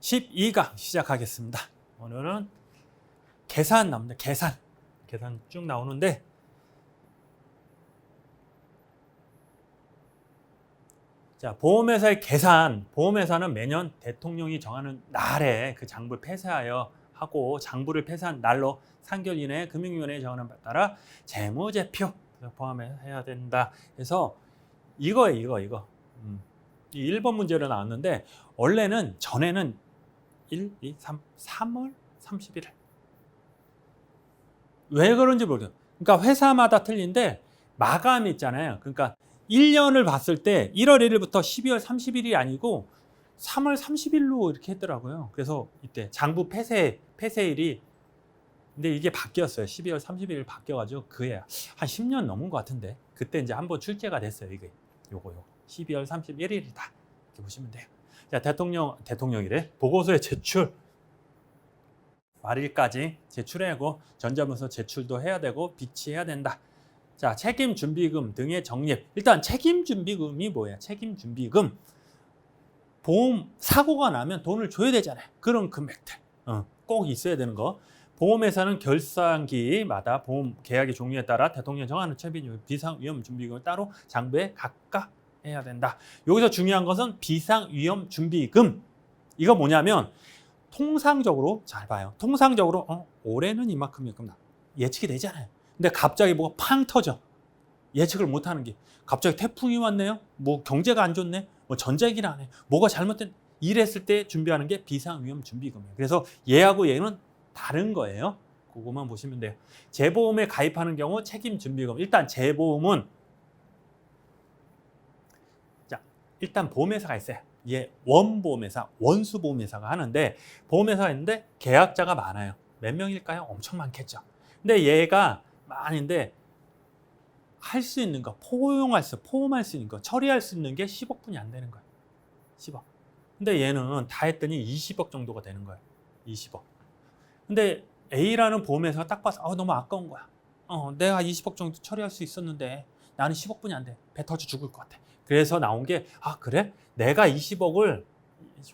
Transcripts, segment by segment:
12강 시작하겠습니다. 오늘은 계산 나옵니다. 계산 쭉 나오는데 자, 보험회사의 계산, 보험회사는 매년 대통령이 정하는 날에 그 장부를 폐쇄하여 하고 장부를 폐쇄한 날로 3개월 이내에 금융위원회에 정하는 바에 따라 재무제표 포함해야 된다. 그래서 이거예요, 이거. 이 1번 문제로 나왔는데 원래는 전에는 3월 31일. 왜 그런지 모르겠어요. 그러니까 회사마다 틀린데 마감이 있잖아요. 그러니까 1년을 봤을 때 1월 1일부터 12월 30일이 아니고 3월 30일로 이렇게 했더라고요. 그래서 이때 장부 폐쇄일이 근데 이게 바뀌었어요. 12월 30일 바뀌어가지고 그게 한 10년 넘은 것 같은데 그때 이제 한번 출제가 됐어요. 이게 요거 12월 31일이다 이렇게 보시면 돼요. 자, 대통령이래. 보고서의 제출 말일까지 제출하고 전자문서 제출도 해야 되고 비치해야 된다. 자, 책임준비금 등의 적립. 일단 책임준비금이 뭐예요? 책임준비금. 보험 사고가 나면 돈을 줘야 되잖아요. 그런 금액들 꼭 있어야 되는 거. 보험회사는 결산기마다 보험 계약의 종류에 따라 대통령이 정하는 책임 비상위험준비금을 따로 장부에 각각 해야 된다. 여기서 중요한 것은 비상위험준비금. 이거 뭐냐면 통상적으로 잘 봐요. 통상적으로 올해는 이만큼이었구나 예측이 되잖아요. 근데 갑자기 뭐가 팡 터져. 예측을 못하는 게 갑자기 태풍이 왔네요. 뭐 경제가 안 좋네. 뭐 전쟁이 나네. 뭐가 잘못된 이랬을 때 준비하는 게 비상위험준비금이에요. 그래서 얘하고 얘는 다른 거예요. 그거만 보시면 돼요. 재보험에 가입하는 경우 책임준비금. 일단 재보험은 자, 일단 보험회사가 있어요. 얘 원보험회사, 원수보험회사가 하는데 보험회사가 있는데 계약자가 많아요. 몇 명일까요? 엄청 많겠죠. 근데 얘가 많은데 할 수 있는 거, 포함할 수 있는 거, 처리할 수 있는 게 10억뿐이 안 되는 거예요. 10억. 근데 얘는 다 했더니 20억 정도가 되는 거예요. 20억. 근데 A라는 보험회사가 딱 봐서 너무 아까운 거야. 내가 20억 정도 처리할 수 있었는데 나는 10억뿐이 안 돼. 배 터져 죽을 것 같아. 그래서 나온 게 그래? 내가 20억을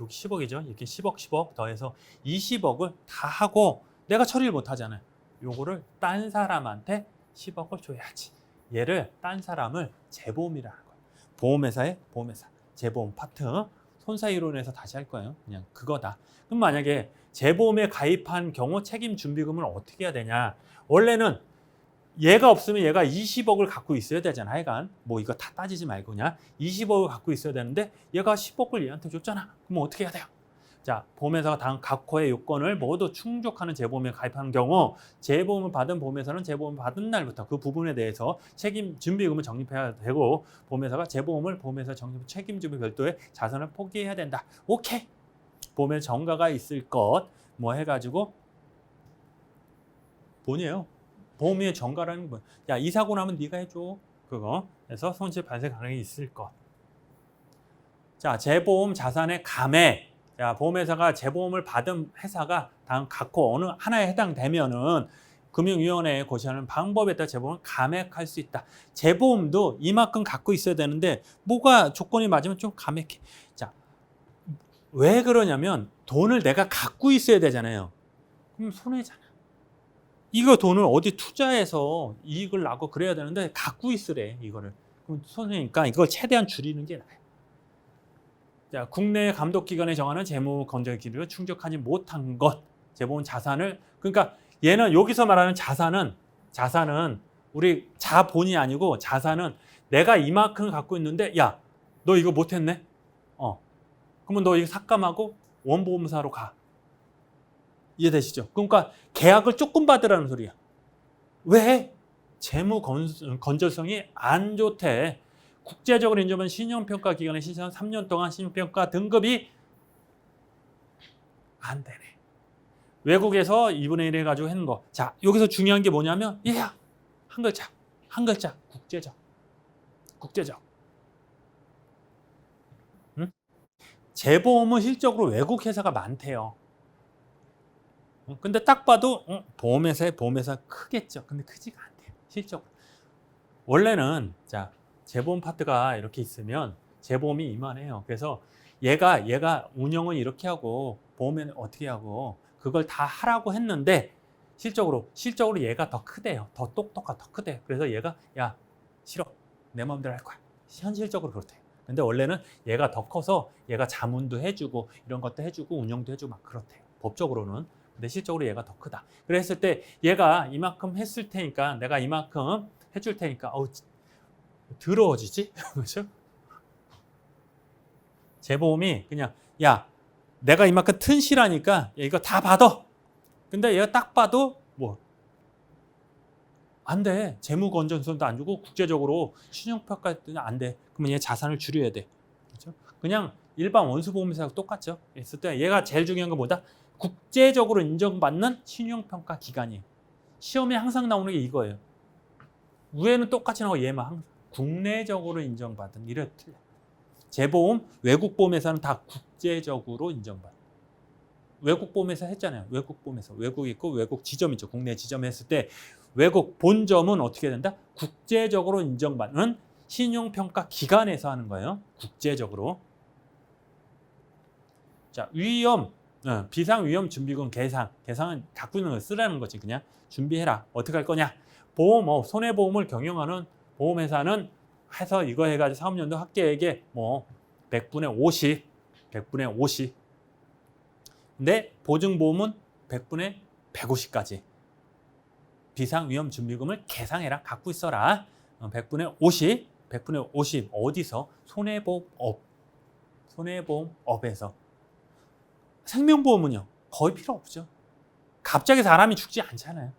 여기 10억이죠. 이렇게 10억 더해서 20억을 다 하고 내가 처리를 못 하잖아요. 요거를 딴 사람한테 10억을 줘야지. 얘를 딴 사람을 재보험이라는 거예요. 보험회사의 보험회사. 재보험 파트. 손사이론에서 다시 할 거예요. 그냥 그거다. 그럼 만약에 재보험에 가입한 경우 책임준비금을 어떻게 해야 되냐. 원래는 얘가 없으면 얘가 20억을 갖고 있어야 되잖아. 하여간 뭐 이거 다 따지지 말고 그냥 20억을 갖고 있어야 되는데 얘가 10억을 얘한테 줬잖아. 그럼 어떻게 해야 돼요? 자, 보험회사가 당 각호의 요건을 모두 충족하는 재보험에 가입하는 경우 재보험을 받은 보험회사는 재보험을 받은 날부터 그 부분에 대해서 책임준비금을 적립해야 되고 보험회사가 재보험을 보험회사 적립 책임준비 별도의 자산을 포기해야 된다. 오케이. 보험에 정가가 있을 것 뭐 해가지고 본이에요. 보험의 정가라는 거. 야, 이 사고 나면 네가 해줘. 그거. 그래서 손실 발생 가능이 있을 것. 자, 재보험 자산의 감액. 자, 보험회사가 재보험을 받은 회사가 다음 각호 어느 하나에 해당되면은 금융위원회에 고시하는 방법에 따라 재보험을 감액할 수 있다. 재보험도 이만큼 갖고 있어야 되는데 뭐가 조건이 맞으면 좀 감액해. 자, 왜 그러냐면 돈을 내가 갖고 있어야 되잖아요. 그럼 손해잖아. 이거 돈을 어디 투자해서 이익을 나고 그래야 되는데 갖고 있으래 이거를. 그럼 손해니까 이걸 최대한 줄이는 게 나아요. 자, 국내 감독기관에 정하는 재무 건전 기준을 충족하지 못한 것, 재보험 자산을 그러니까 얘는 여기서 말하는 자산은 우리 자본이 아니고 자산은 내가 이만큼 갖고 있는데 야, 너 이거 못했네. 그러면 너 이거 삭감하고 원보험사로 가. 이해되시죠? 그러니까 계약을 조금 받으라는 소리야. 왜? 재무 건전성이 안 좋대. 국제적으로 인정한 신용평가 기관에 신청한 3년 동안 신용평가 등급이 안 되네. 외국에서 2분의 1 해가지고 했는 거. 자, 여기서 중요한 게 뭐냐면 얘야. 한 글자. 국제적. 응? 재보험은 실적으로 외국 회사가 많대요. 근데 딱 봐도 보험회사 크겠죠. 근데 크지가 않대요. 실적으로. 원래는 자 재보험 파트가 이렇게 있으면 재보험이 이만해요. 그래서 얘가 운영은 이렇게 하고 보험에 어떻게 하고 그걸 다 하라고 했는데 실적으로 얘가 더 크대요. 더 똑똑하고 더 크대요. 그래서 얘가 야 싫어 내 마음대로 할 거야. 현실적으로 그렇대요. 근데 원래는 얘가 더 커서 얘가 자문도 해주고 이런 것도 해주고 운영도 해주고 막 그렇대요. 법적으로는. 근데 실적으로 얘가 더 크다. 그랬을 때 얘가 이만큼 했을 테니까 내가 이만큼 해줄 테니까 더러워지지? 그렇죠? 재보험이 그냥 야 내가 이만큼 튼실하니까 이거 다 받아. 근데 얘가 딱 봐도 뭐 안 돼. 재무 건전성도 안 주고 국제적으로 신용평가도 안 돼. 그러면 얘 자산을 줄여야 돼. 그렇죠? 그냥 일반 원수보험회사하고 똑같죠. 했을 때 얘가 제일 중요한 건 뭐다? 국제적으로 인정받는 신용평가 기관이에요. 시험에 항상 나오는 게 이거예요. 위에는 똑같이 나오고 얘만 항상 국내적으로 인정받은 이래 틀려. 재보험, 외국 보험회사는 다 국제적으로 인정받는. 외국 보험회사 했잖아요. 외국 보험회사. 외국 있고 외국 지점 있죠. 국내 지점 했을 때 외국 본점은 어떻게 된다? 국제적으로 인정받는 신용평가 기관에서 하는 거예요. 국제적으로. 자, 위험, 비상위험 준비금 계상은 갖고 있는 걸 쓰라는 거지. 그냥 준비해라. 어떻게 할 거냐? 보험, 손해보험을 경영하는 보험회사는 해서 이거 해가지고 사업연도 합계액의 100분의 50, 100분의 50. 근데 보증보험은 100분의 150까지. 비상위험 준비금을 계상해라. 갖고 있어라. 100분의 50, 100분의 50 어디서? 손해보험업에서. 생명보험은요 거의 필요 없죠. 갑자기 사람이 죽지 않잖아요.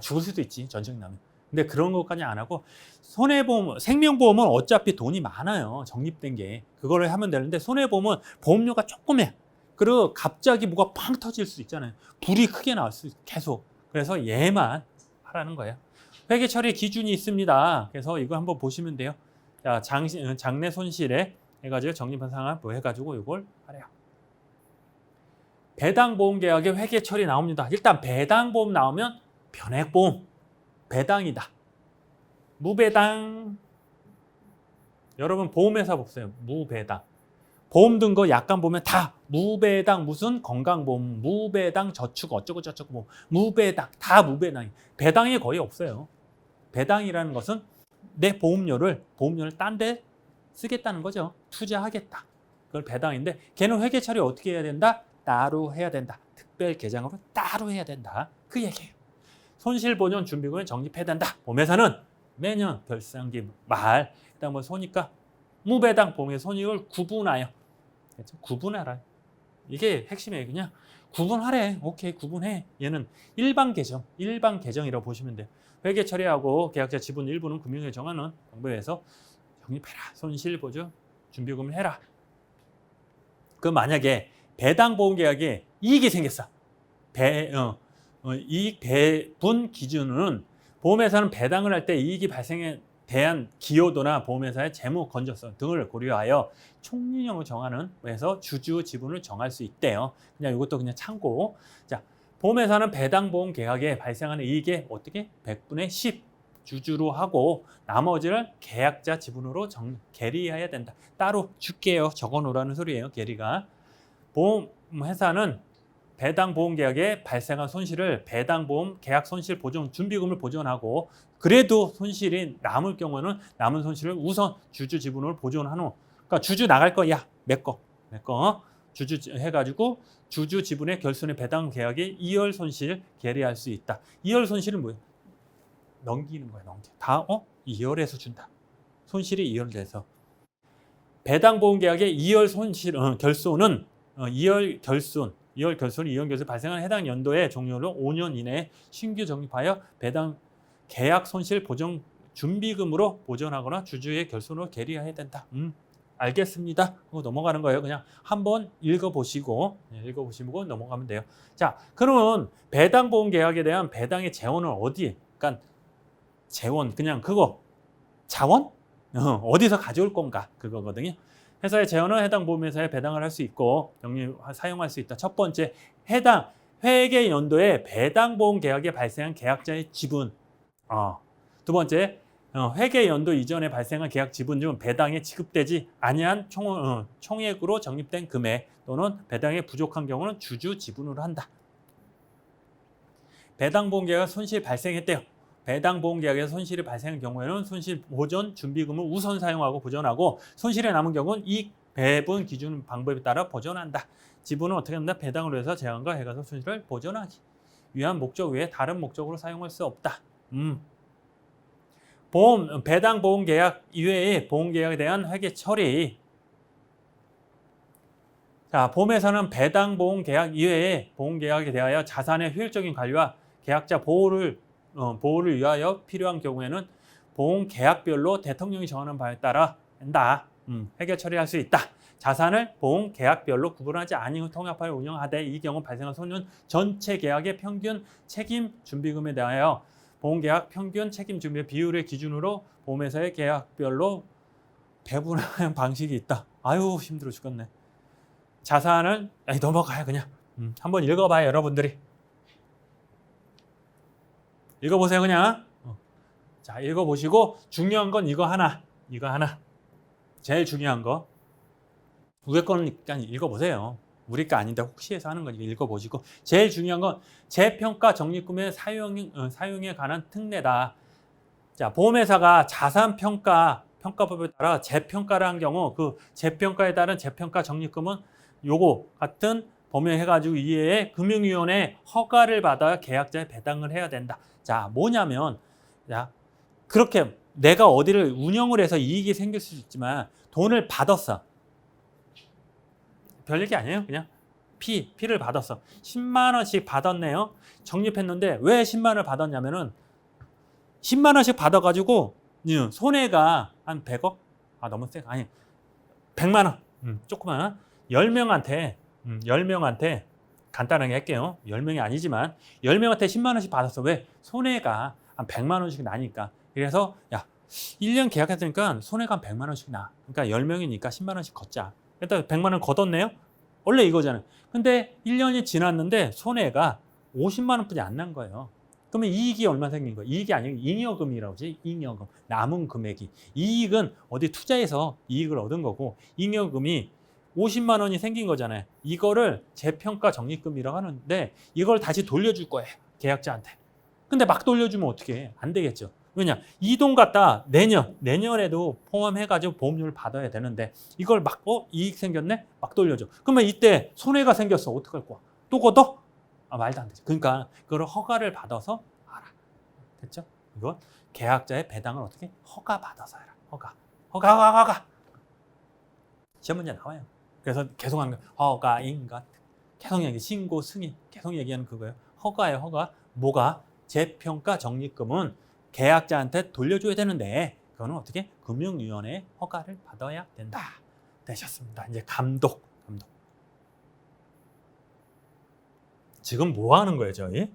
죽을 수도 있지 전쟁 나면. 근데 그런 것까지 안 하고 손해보험, 생명보험은 어차피 돈이 많아요. 적립된 게 그거를 하면 되는데 손해보험은 보험료가 조금해. 그리고 갑자기 뭐가 팡 터질 수 있잖아요. 불이 크게 나올 수 있고 계속. 그래서 얘만 하라는 거예요. 회계 처리 기준이 있습니다. 그래서 이거 한번 보시면 돼요. 자, 장래 손실에 해가지고 적립한 상황 해가지고 이걸 하래요. 배당보험 계약에 회계 처리 나옵니다. 일단 배당보험 나오면 변액보험, 배당이다. 무배당. 여러분 보험회사 보세요. 무배당. 보험 든 거 약관 보면 다 무배당 무슨 건강보험, 무배당 저축 어쩌고 저쩌고 뭐 무배당 다 무배당이. 배당이 거의 없어요. 배당이라는 것은 내 보험료를 딴 데 쓰겠다는 거죠. 투자하겠다. 그걸 배당인데 걔는 회계 처리 어떻게 해야 된다? 따로 해야 된다. 특별 계장으로 따로 해야 된다. 그 얘기예요. 손실보전 준비금을 적립해야 된다. 보험회사는 매년 결산기 말 일단 뭐 손익과 무배당 보험의 손익을 구분하여. 그렇죠? 구분하라. 이게 핵심이에요. 그냥 구분하래. 오케이, 구분해. 얘는 일반 계정이라고 보시면 돼요. 회계 처리하고 계약자 지분 일부는 금융에 정하는 방법에 의해서 적립해라. 손실보전 준비금을 해라. 그 만약에 배당보험 계약에 이익이 생겼어. 이익 배분 기준은 보험회사는 배당을 할 때 이익이 발생에 대한 기여도나 보험회사의 재무 건전성 등을 고려하여 총리형을 정하는 해서 주주 지분을 정할 수 있대요. 그냥 이것도 그냥 참고. 자, 보험회사는 배당보험 계약에 발생하는 이익의 어떻게 100분의 10 주주로 하고 나머지를 계약자 지분으로 계리해야 된다. 따로 줄게요. 적어놓으라는 소리예요. 계리가. 보험회사는 배당보험 계약에 발생한 손실을 배당보험 계약 손실 보전 준비금을 보전하고 그래도 손실이 남을 경우는 남은 손실을 우선 주주 지분으로 보존한 후 그러니까 주주 나갈 거야 내 거 주주 해가지고 주주 지분의 결손의 배당 계약에 이월 손실 계리할 수 있다. 이월 손실은 뭐예요? 넘기는 거야. 다 2월에서 준다. 손실이 2월돼서 배당보험 계약의 2월 손실 결손은 2월 결손이 발생한 해당 연도의 종료로 5년 이내에 신규 적립하여 배당 계약 손실 보전 준비금으로 보전하거나 주주의 결손으로 계리해야 된다. 알겠습니다. 하고 넘어가는 거예요. 그냥 한번 읽어보시고 넘어가면 돼요. 자, 그러면 배당보험 계약에 대한 배당의 재원은 어디에? 그러니까 재원 그냥 그거 자원? 어디서 가져올 건가 그거거든요. 회사의 재원은 해당 보험회사에 배당을 할 수 있고 사용할 수 있다. 첫 번째, 해당 회계 연도에 배당보험 계약에 발생한 계약자의 지분. 두 번째, 회계 연도 이전에 발생한 계약 지분 중 배당에 지급되지 아니한 총액으로 적립된 금액 또는 배당이 부족한 경우는 주주 지분으로 한다. 배당보험계약에 손실이 발생했대요. 배당보험계약에서 손실이 발생한 경우에는 손실 보전 준비금을 우선 사용하고 보전하고 손실이 남은 경우는 이 배분 기준 방법에 따라 보전한다. 지분은 어떻게 한다? 배당으로 해서 재원과 해가서 손실을 보전하기 위한 목적 외에 다른 목적으로 사용할 수 없다. 배당 보험 계약 이외의 보험 계약에 대한 회계 처리. 자, 보험에서는 배당 보험 계약 이외의 보험 계약에 대하여 자산의 효율적인 관리와 계약자 보호를 위하여 필요한 경우에는 보험 계약별로 대통령이 정하는 바에 따라 한다. 회계 처리할 수 있다. 자산을 보험 계약별로 구분하지 아니고 통합하여 운영하되 이 경우 발생한 손해는 전체 계약의 평균 책임 준비금에 대하여 보험 계약 평균 책임 준비 비율의 기준으로 보험회사의 계약별로 배분하는 방식이 있다. 아유 힘들어 죽겠네. 자산을 넘어가요 그냥. 한번 읽어봐요 여러분들이. 읽어보세요 그냥. 자 읽어보시고 중요한 건 이거 하나. 제일 중요한 거. 위에 거는 일단 읽어보세요. 우리 거 아닌데 혹시 해서 하는 거니까 읽어보시고 제일 중요한 건 재평가 적립금의 사용에 관한 특례다. 자, 보험회사가 자산평가법에 따라 재평가를 한 경우 그 재평가에 따른 재평가 적립금은 요거 같은 범위해가지고 이외에 금융위원회 허가를 받아야 계약자에 배당을 해야 된다. 자, 뭐냐면 자, 그렇게 내가 어디를 운영을 해서 이익이 생길 수 있지만 돈을 받았어. 별얘기 아니에요. 그냥 피를 받았어. 10만 원씩 받았네요. 적립했는데 왜 10만 원을 받았냐면은 10만 원씩 받아가지고 손해가 한 100억? 아 너무 세. 아니 100만 원. 조그만 10명한테 간단하게 할게요. 10명이 아니지만 10명한테 10만 원씩 받았어. 왜? 손해가 한 100만 원씩 나니까. 그래서 야 1년 계약했으니까 손해가 한 100만 원씩 나. 그러니까 10명이니까 10만 원씩 걷자. 일단 100만 원 걷었네요. 원래 이거잖아요. 근데 1년이 지났는데 손해가 50만 원뿐이 안 난 거예요. 그러면 이익이 얼마 생긴 거예요? 이익이 아니고 잉여금이라고 하지. 잉여금. 남은 금액이. 이익은 어디 투자해서 이익을 얻은 거고 잉여금이 50만 원이 생긴 거잖아요. 이거를 재평가 적립금이라고 하는데 이걸 다시 돌려줄 거예요. 계약자한테. 근데 막 돌려주면 어떻게 해? 안 되겠죠. 왜냐? 이 돈 갖다 내년에도 포함해가지고 보험료를 받아야 되는데 이걸 막 이익 생겼네? 막 돌려줘. 그러면 이때 손해가 생겼어. 어떡할 거야? 또 걷어? 아, 말도 안 되죠. 그러니까 그걸 허가를 받아서 알아. 됐죠? 이건 계약자의 배당을 어떻게? 허가 받아서 해라. 허가. 시험 문제 나와요. 그래서 계속 하는 거예요. 허가인 것. 계속 얘기 신고 승인. 계속 얘기하는 그거예요. 허가예요. 허가. 뭐가? 재평가 적립금은 계약자한테 돌려줘야 되는데 그거는 어떻게? 금융위원회의 허가를 받아야 된다. 되셨습니다. 이제 감독. 지금 뭐 하는 거예요, 저희?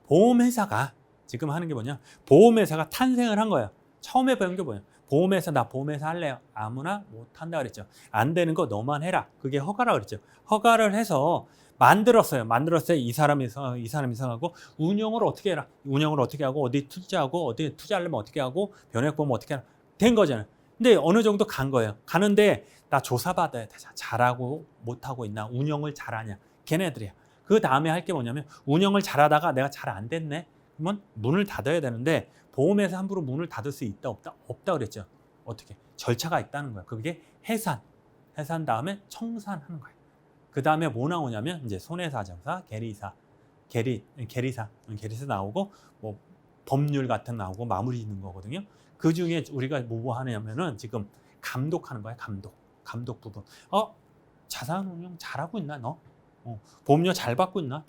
보험회사가 지금 하는 게 뭐냐? 보험회사가 탄생을 한 거예요. 처음에 배운 게 뭐예요? 보험회사, 나 보험회사 할래요. 아무나 못 한다 그랬죠. 안 되는 거 너만 해라. 그게 허가라고 그랬죠. 허가를 해서 만들었어요. 이 사람이 이상하고 운영을 어떻게 해라. 운영을 어떻게 하고 어디 투자하고 어디 투자하려면 어떻게 하고 변액보험 어떻게 하라. 된 거잖아요. 근데 어느 정도 간 거예요. 가는데 나 조사받아야 돼. 잘하고 못하고 있나. 운영을 잘하냐. 걔네들이야. 그 다음에 할 게 뭐냐면 운영을 잘하다가 내가 잘 안 됐네. 그러면 문을 닫아야 되는데 보험에서 함부로 문을 닫을 수 있다 없다 그랬죠. 어떻게? 절차가 있다는 거야. 그게 해산 다음에 청산하는 거야. 그 다음에 뭐 나오냐면 이제 손해사정사, 계리사 나오고 뭐 법률 같은 나오고 마무리 있는 거거든요. 그 중에 우리가 뭐 하냐면은 지금 감독하는 거야. 감독 부분. 자산운용 잘하고 있나 너? 보험료 잘 받고 있나?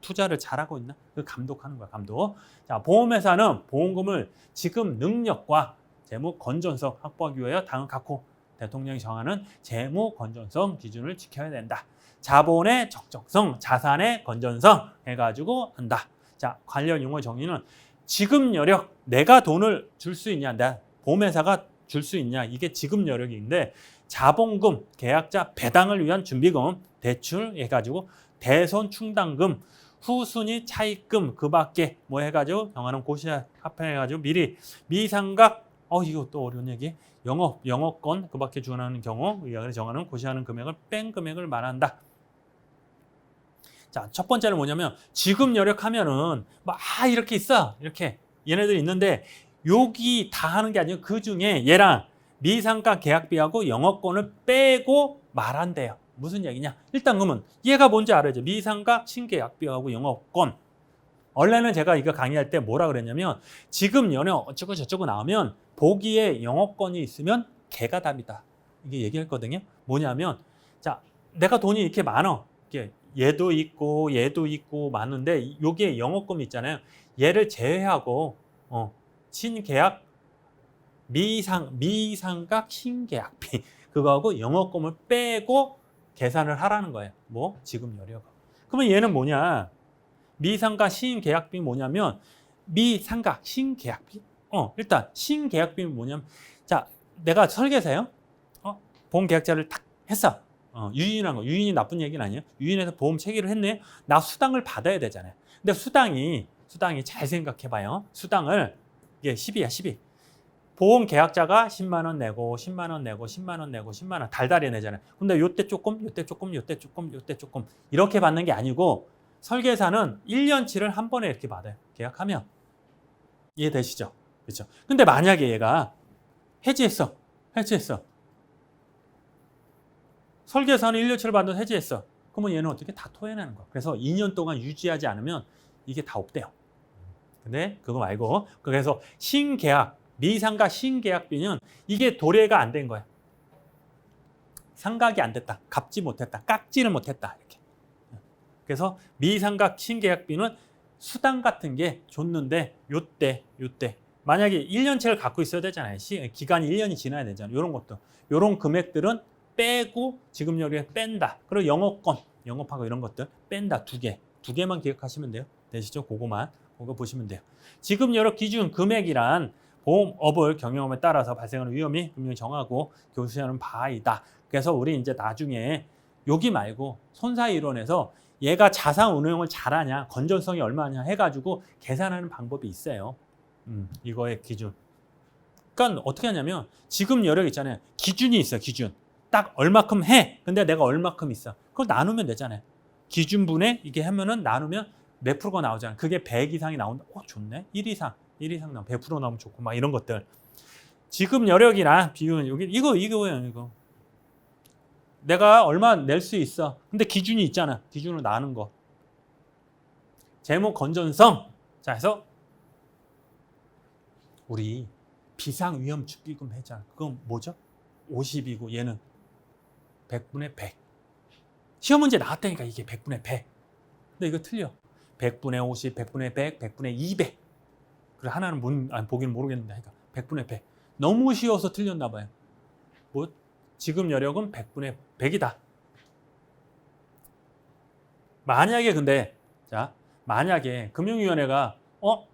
투자를 잘하고 있나? 그 감독하는 거야. 감독. 자, 보험회사는 보험금을 지급 능력과 재무 건전성 확보하기 위하여 다음 각호 대통령이 정하는 재무 건전성 기준을 지켜야 된다. 자본의 적정성, 자산의 건전성 해가지고 한다. 자, 관련 용어 정의는 지급 여력, 내가 돈을 줄 수 있냐, 보험회사가 줄 수 있냐, 이게 지급 여력인데 자본금, 계약자 배당을 위한 준비금, 대출 해가지고 대손 충당금, 후순위 차입금 그 밖에 뭐 해가지고 정하는 고시 합해가지고 미리 미상각 이거 또 어려운 얘기 영업권 그 밖에 주관하는 경우 의학을 정하는 고시하는 금액을 뺀 금액을 말한다. 자, 첫 번째는 뭐냐면 지급 여력하면은 이렇게 있어. 이렇게 얘네들 있는데 여기 다 하는 게 아니고 그 중에 얘랑 미상가 계약비하고 영업권을 빼고 말한대요. 무슨 얘기냐? 일단 그러면 얘가 뭔지 알아야죠. 미상가 신계약비하고 영업권. 원래는 제가 이거 강의할 때 뭐라 그랬냐면 지급 여력 어쩌고 저쩌고 나오면 보기에 영업권이 있으면 걔가 답이다. 이게 얘기했거든요. 뭐냐면 자, 내가 돈이 이렇게 많아. 이게 얘도 있고 많은데 여기에 영업권이 있잖아요. 얘를 제외하고 신계약 미상각 신계약비 그거하고 영업권을 빼고 계산을 하라는 거예요. 뭐 지급 여력. 그러면 얘는 뭐냐? 미상각 신계약비 뭐냐면 미상각 신계약비. 일단 신계약비는 뭐냐면 자, 내가 설계사요. 보험 계약자를 딱 했어. 유인한 거. 유인이 나쁜 얘기는 아니에요. 유인해서 보험 체계를 했네. 나 수당을 받아야 되잖아요. 근데 수당이 잘 생각해 봐요. 수당을 이게 10이야, 10이. 보험 계약자가 10만 원 내고 10만 원 내고 10만 원 내고 10만 원 달달이 내잖아요. 근데 요때 조금 이렇게 받는 게 아니고 설계사는 1년치를 한 번에 이렇게 받아요. 계약하면. 이해되시죠? 그렇죠? 근데 만약에 얘가 해지했어. 설계사는 1년치를 받아서 해지했어. 그러면 얘는 어떻게 다 토해내는 거야. 그래서 2년 동안 유지하지 않으면 이게 다 없대요. 근데 그거 말고 그래서 신계약 미상각 신계약비는 이게 도래가 안 된 거야. 상각이 안 됐다. 갚지 못했다. 깎지를 못했다. 이렇게. 그래서 미상각 신계약비는 수당 같은 게 줬는데 요때 만약에 1년치를 갖고 있어야 되잖아요. 기간이 1년이 지나야 되잖아요. 이런 것도. 이런 금액들은 빼고 지급여력에 뺀다. 그리고 영업하고 이런 것들 뺀다. 두 개만 기억하시면 돼요. 되시죠? 그거 보시면 돼요. 지급여력 기준 금액이란 보험업을 경영함에 따라서 발생하는 위험이 분명히 정하고 교시하는 바이다. 그래서 우리 이제 나중에 여기 말고 손사 이론에서 얘가 자산 운용을 잘하냐, 건전성이 얼마냐 해가지고 계산하는 방법이 있어요. 이거의 기준. 그러니까 어떻게 하냐면 지급 여력 있잖아요. 기준이 있어, 기준. 딱 얼마큼 해. 근데 내가 얼마큼 있어. 그걸 나누면 되잖아요. 기준분에 이게 하면은 나누면 몇 프로가 나오잖아요. 그게 100 이상이 나온다. 좋네. 1 이상 나오면 100% 나오면 좋고 막 이런 것들. 지급 여력이랑 비율 여기 이거. 내가 얼마 낼 수 있어. 근데 기준이 있잖아. 기준으로 나눈 거. 재무 건전성. 자, 해서 우리 비상위험 축의금 했잖아. 그건 뭐죠? 50이고 얘는 100분의 100. 시험 문제 나왔다니까 이게 100분의 100. 근데 이거 틀려. 100분의 50, 100분의 100, 100분의 200. 그래 하나는 보기는 모르겠는데 그러니까 100분의 100. 너무 쉬워서 틀렸나 봐요. 뭐 지급 여력은 100분의 100이다. 만약에 금융위원회가 너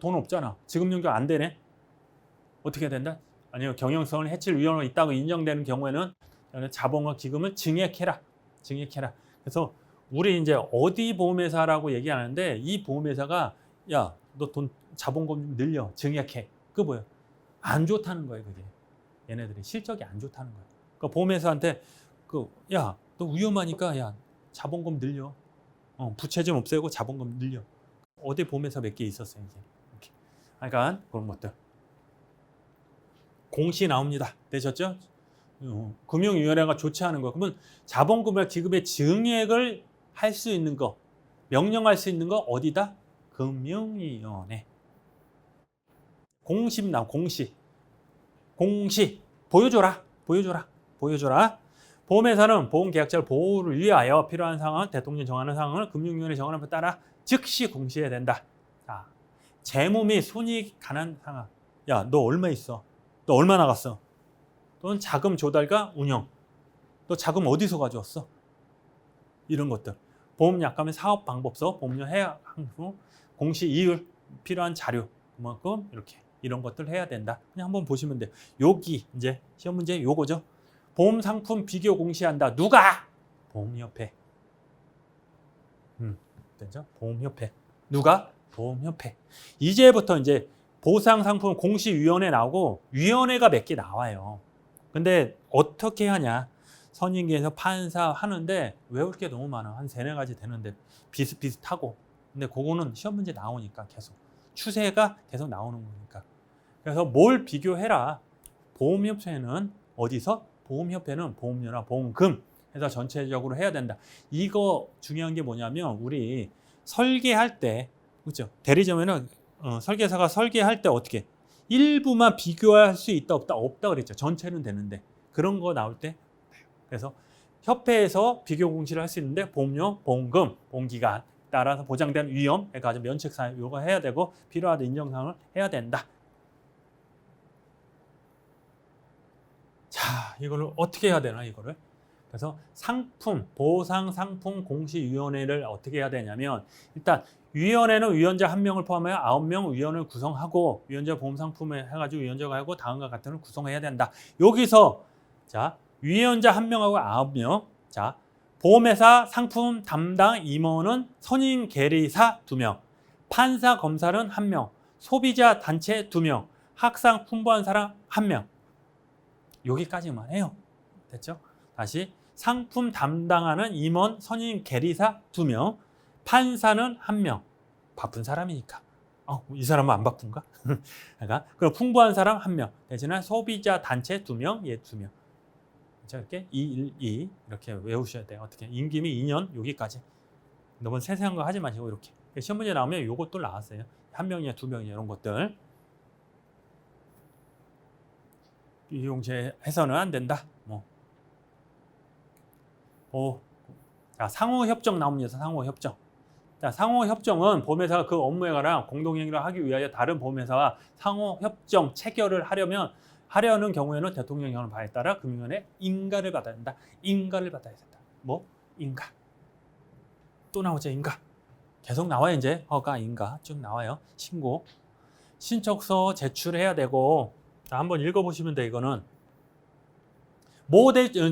돈 없잖아. 지급 연결 안 되네. 어떻게 된다? 아니요. 경영성을 해칠 위험이 있다고 인정되는 경우에는 자본과 기금을 증액해라. 그래서 우리 이제 어디 보험회사라고 얘기하는데 이 보험회사가 야, 너 돈 자본금 좀 늘려. 증액해. 그거 뭐야? 안 좋다는 거예요, 그게. 얘네들이 실적이 안 좋다는 거예요. 그러니까 보험회사한테 야, 너 위험하니까 야, 자본금 늘려. 부채 좀 없애고 자본금 늘려. 어디 보험회사 몇 개 있었어요, 이게. 이렇게. 그러니까 그런 것들. 공시 나옵니다. 되셨죠? 금융위원회가 조치하는 거. 그러면 자본금과 기금의 증액을 할 수 있는 거, 명령할 수 있는 거 어디다? 금융위원회. 공시. 보여줘라. 보험회사는 보험계약자를 보호를 위하여 필요한 상황, 대통령이 정하는 상황을 금융위원회 정하는 것에 따라 즉시 공시해야 된다. 자, 재무 및 손익 관한 상황. 야, 너 얼마 있어? 너 얼마 나갔어? 또는 자금 조달과 운영. 너 자금 어디서 가져왔어? 이런 것들. 보험약관의 사업방법서, 보험료 해약 항수, 공시 이율, 필요한 자료, 그만큼 이렇게 이런 것들 해야 된다. 그냥 한번 보시면 돼요. 여기 이제 시험 문제 요거죠. 보험 상품 비교 공시한다. 누가? 보험협회. 됐죠? 보험협회. 누가? 보험협회. 이제부터 이제 보상상품 공시위원회 나오고 위원회가 몇 개 나와요. 근데 어떻게 하냐? 선임기에서 판사 하는데 외울 게 너무 많아. 한 세네 가지 되는데 비슷비슷하고. 근데 그거는 시험 문제 나오니까 계속. 추세가 계속 나오는 거니까. 그래서 뭘 비교해라. 보험협회는 어디서? 보험협회는 보험료나 보험금 해서 전체적으로 해야 된다. 이거 중요한 게 뭐냐면 우리 설계할 때 그렇죠? 대리점에는 설계사가 설계할 때 어떻게 일부만 비교할 수 있다 없다 없다 그랬죠. 전체는 되는데 그런 거 나올 때 그래서 협회에서 비교 공시를 할 수 있는데 보험료, 보험금, 보험기간 따라서 보장된 위험, 그러니까 면책사항 이거 해야 되고 필요하다 인정사항을 해야 된다. 자, 이거를 어떻게 해야 되나 이거를? 그래서 상품, 보상상품 공시위원회를 어떻게 해야 되냐면 일단 위원회는 위원자 1명을 포함하여 9명 위원을 구성하고 위원자 보험상품에 해가지고 위원자가 하고 다음과 같은 걸 구성해야 된다. 여기서 자 위원자 1명하고 9명 자 보험회사 상품 담당 임원은 선임 계리사 2명 판사 검사는 1명 소비자 단체 2명 학상 풍부한 사람 1명 여기까지만 해요. 됐죠? 다시 상품 담당하는 임원, 선임 계리사 2명, 판사는 1명. 바쁜 사람이니까. 이 사람은 안 바쁜가? 그러니까 그럼 풍부한 사람 1명. 대신에 소비자 단체 2명, 얘 2명. 이렇게 2, 1, 2 이렇게 외우셔야 돼요. 어떻게? 임기미 2년 여기까지. 너무 세세한 거 하지 마시고 이렇게. 시험 문제 나오면 요것도 나왔어요. 1명이냐 2명이냐 이런 것들. 비용제해서는 안 된다. 자, 상호협정 나옵니다. 상호협정. 자, 상호협정은 보험회사가 그 업무에 관한 공동행위를 하기 위하여 다른 보험회사와 상호협정 체결을 하려는 경우에는 대통령령을 바에 따라 금융원의 인가를 받아야 된다. 인가를 받아야 된다. 인가. 또 나오죠, 인가. 계속 나와요, 이제. 허가, 인가 쭉 나와요. 신고. 신청서 제출해야 되고, 자, 한번 읽어보시면 돼, 이거는.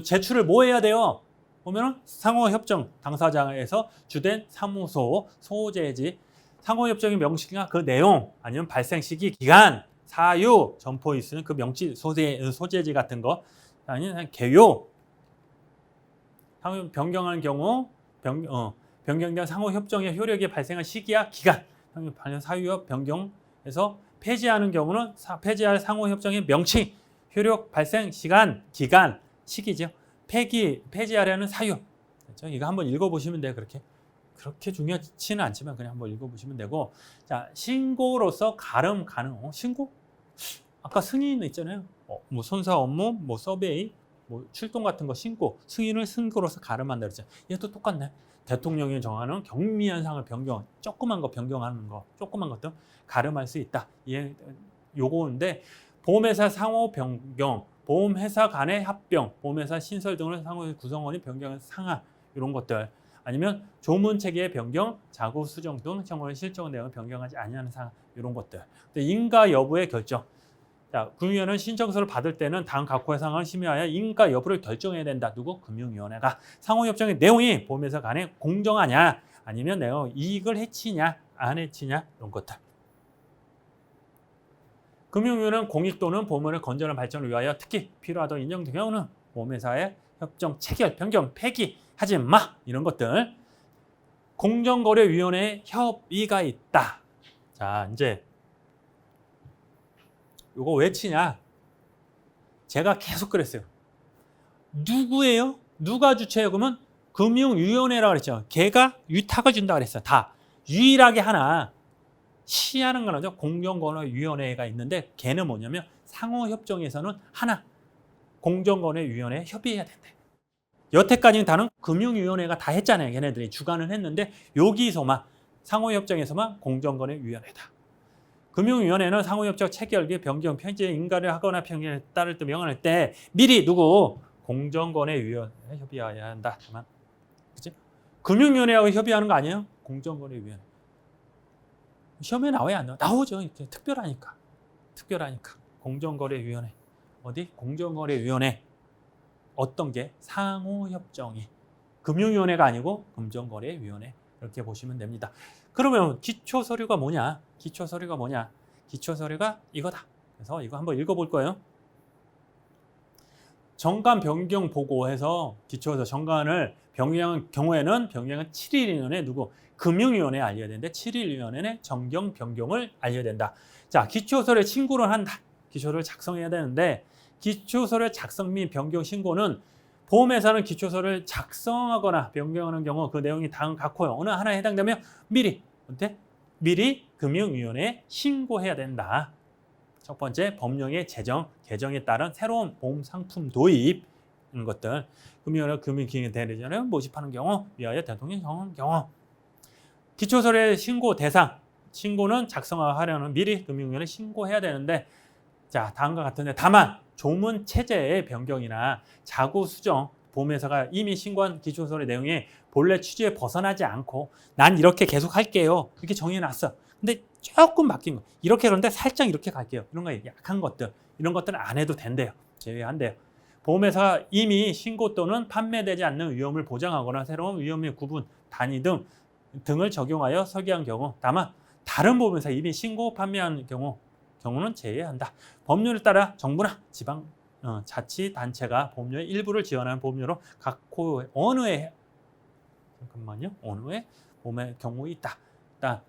제출을 뭐 해야 돼요? 보면은 상호협정 당사자에서 주된 사무소 소재지 상호협정의 명칭과 그 내용 아니면 발생 시기 기간 사유 점포 있으면 그 명치 소재지 같은 거 아니면 개요 변경하는 경우 변경된 상호협정의 효력이 발생한 시기와 기간 사유와 변경해서 폐지하는 경우는 폐지할 상호협정의 명칭 효력 발생 시간 기간 시기죠. 폐지하려는 사유. 그렇죠? 이거 한번 읽어보시면 돼요. 그렇게 중요하지는 않지만 그냥 한번 읽어보시면 되고. 자, 신고로서 가름 가능. 신고? 아까 승인 있잖아요. 손사 업무, 서베이, 출동 같은 거 신고. 승인을 신고로서 가름한다 그랬죠. 얘도 똑같네. 대통령이 정하는 경미한 사항을 조그만 거 변경하는 거, 조그만 것도 가름할 수 있다. 요거인데 보험회사 상호 변경. 보험회사 간의 합병, 보험회사 신설 등을 상호 구성원이 변경한 상하 이런 것들 아니면 조문체계의 변경, 자구 수정 등 청구의 실종 내용을 변경하지 아니하는 상하 이런 것들. 인가 여부의 결정. 자, 금융위원회는 신청서를 받을 때는 다음 각호의 상황을 심의하여 인가 여부를 결정해야 된다. 누구? 금융위원회가. 상호협정의 내용이 보험회사 간에 공정하냐, 아니면 내가 이익을 해치냐, 안 해치냐 이런 것들. 금융위원회는 공익 또는 보험의 건전한 발전을 위하여 특히 필요하다고 인정된 경우는 보험회사의 협정 체결, 변경, 폐기하지 마 이런 것들. 공정거래위원회에 협의가 있다. 자, 이제 이거 왜 치냐? 제가 계속 그랬어요. 누구예요? 누가 주체예요? 그러면 금융위원회라고 그랬죠. 걔가 위탁을 준다 그랬어요. 다 유일하게 하나 시하는 거죠. 공정거래위원회가 있는데 걔는 뭐냐면 상호협정에서는 하나 공정거래위원회에 협의해야 된대. 여태까지는 다른 금융위원회가 다 했잖아요. 걔네들이 주관을 했는데 여기서만 상호협정에서만 공정거래위원회다. 금융위원회는 상호협정 체결기 변경 편지 인가를 하거나 변경에 따를 때 명할 때 미리 누구 공정거래위원회에 협의해야 한다. 그치? 금융위원회하고 협의하는 거 아니에요? 공정거래위원회. 시험에 나와야 안 나와? 나오죠. 이렇게 특별하니까. 공정거래위원회. 어디? 공정거래위원회. 어떤 게? 상호협정이. 금융위원회가 아니고 공정거래위원회. 이렇게 보시면 됩니다. 그러면 기초 서류가 뭐냐? 기초 서류가 뭐냐? 기초 서류가 이거다. 그래서 이거 한번 읽어볼 거예요. 정관 변경 보고해서 기초에서 정관을 변경한 경우에는 변경은 7일 이내에 누구? 금융위원회에 알려야 되는데 7일 이내에 정경 변경을 알려야 된다. 자, 기초서류에 신고를 한다. 기초서류를 작성해야 되는데 기초서류 작성 및 변경 신고는 보험회사는 기초서류를 작성하거나 변경하는 경우 그 내용이 다음 각호요. 어느 하나에 해당되면 미리 금융위원회에 신고해야 된다. 첫 번째, 법령의 개정에 따른 새로운 보험 상품 도입 이런 것들, 금융위원회 금융기관 대리점을 모집하는 경우, 위하여 대통령 정한 경우, 기초서류의 신고 대상, 신고는 작성하려는 미리 금융위원회에 신고해야 되는데, 자 다음과 같은데 다만 조문 체제의 변경이나 자구 수정, 보험회사가 이미 신고한 기초서류 내용이 본래 취지에 벗어나지 않고 난 이렇게 계속 할게요. 이렇게 정해놨어. 근데 조금 바뀐 거. 이렇게 그런데 살짝 이렇게 갈게요. 이런 거 약한 것들. 이런 것들은 안 해도 된대요. 제외한대요. 보험회사가 이미 신고 또는 판매되지 않는 위험을 보장하거나 새로운 위험의 구분, 단위 등을 적용하여 설계한 경우, 다만 다른 보험회사 이미 신고 판매한 경우는 제외한다. 법률에 따라 정부나 지방 자치단체가 보험료의 일부를 지원하는 보험료로 각 호의 어느 해 보험의 경우 있다. 일단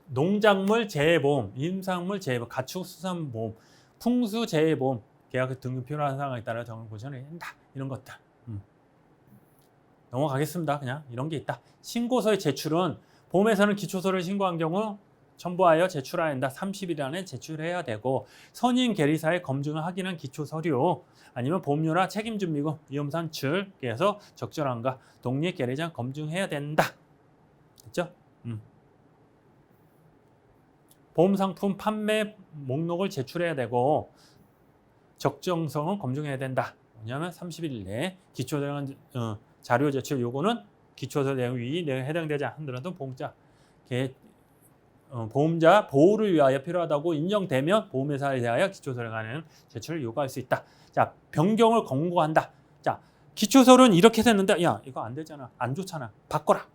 농작물 재해보험, 임산물 재해보험, 가축수산보험, 풍수재해보험, 계약 등급 필요한 상황에 따라 정을 보전해야 된다. 이런 것들. 넘어가겠습니다. 그냥 이런 게 있다. 신고서의 제출은 보험회사는 기초서류를 신고한 경우 첨부하여 제출해야 한다. 30일 안에 제출해야 되고, 선임 계리사의 검증을 확인한 기초서류 아니면 보험료나 책임준비금, 위험산출에서 적절한가 독립 계리장 검증해야 된다. 됐죠? 보험상품 판매 목록을 제출해야 되고 적정성은 검증해야 된다. 뭐냐면 30일 내에 기초서류 자료 제출 요구는 기초서류 내용이 해당되지 않더라도 보험자 보호를 위하여 필요하다고 인정되면 보험회사에 대하여 기초서류가는 제출을 요구할 수 있다. 자, 변경을 권고한다. 자, 기초서류는 이렇게 됐는데 야 이거 안 되잖아, 안 좋잖아, 바꿔라.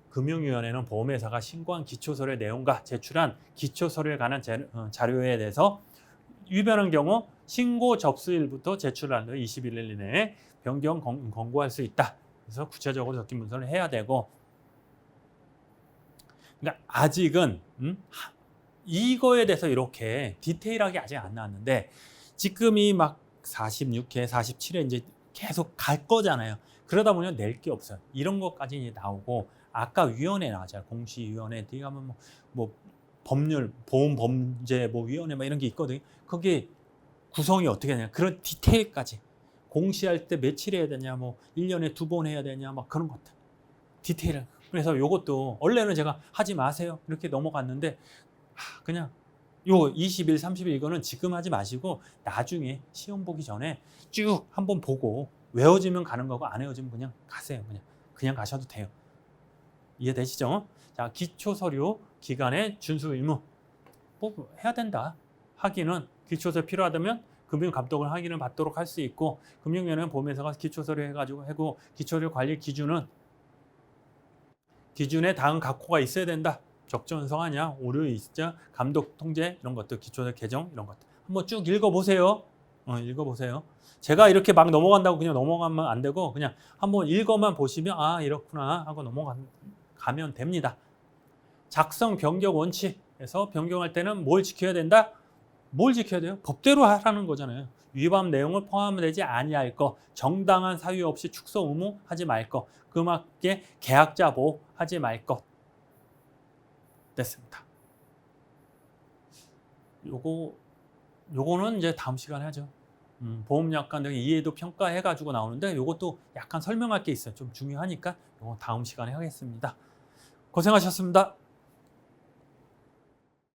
금융위원회는 보험회사가 신고한 기초서류 내용과 제출한 기초서류에 관한 자료에 대해서 위반한 경우 신고 접수일부터 제출한 21일 이내에 변경 권고할 수 있다. 그래서 구체적으로 적힌 문서를 해야 되고, 그러니까 아직은 이거에 대해서 이렇게 디테일하게 아직 안 나왔는데 지금이 막 46회, 47회 이제 계속 갈 거잖아요. 그러다 보면 낼 게 없어요. 이런 것까지 이제 나오고, 아까 위원회 나왔잖아요. 공시위원회, 뒤에 가면 뭐 법률, 보험범죄 위원회 이런 게 있거든요. 거기에 구성이 어떻게 되냐, 그런 디테일까지. 공시할 때 며칠 해야 되냐, 1년에 2번 해야 되냐, 그런 것들. 디테일을. 그래서 요것도 원래는 제가 하지 마세요 이렇게 넘어갔는데 그냥 요 20일, 30일 이거는 지금 하지 마시고 나중에 시험 보기 전에 쭉 한번 보고 외워지면 가는 거고 안 외워지면 그냥 가세요. 그냥 가셔도 돼요. 이해되시죠? 자, 기초서류 기간의 준수 의무 해야 된다. 확인은 기초서류 필요하다면 금융감독을 확인을 받도록 할 수 있고, 금융위원회는 보험회사가 기초서류 해가지고 하고, 기초서류 관리 기준에 다음 각호가 있어야 된다. 적정성하냐, 오류 있자, 감독 통제 이런 것들, 기초서류 개정 이런 것들 한번 쭉 읽어보세요. 읽어보세요. 제가 이렇게 막 넘어간다고 그냥 넘어가면 안 되고 그냥 한번 읽어만 보시면 아 이렇구나 하고 넘어가면 됩니다. 작성 변경 원칙에서 변경할 때는 뭘 지켜야 된다? 뭘 지켜야 돼요? 법대로 하라는 거잖아요. 위반 내용을 포함되지 아니할 것, 정당한 사유 없이 축소 의무 하지 말 것, 그 맞게 계약자 보호 하지 말 것. 됐습니다. 요거는 이제 다음 시간에 하죠. 보험약관 등 이해도 평가해가지고 나오는데 요것도 약간 설명할 게 있어요. 좀 중요하니까 요거 다음 시간에 하겠습니다. 고생하셨습니다.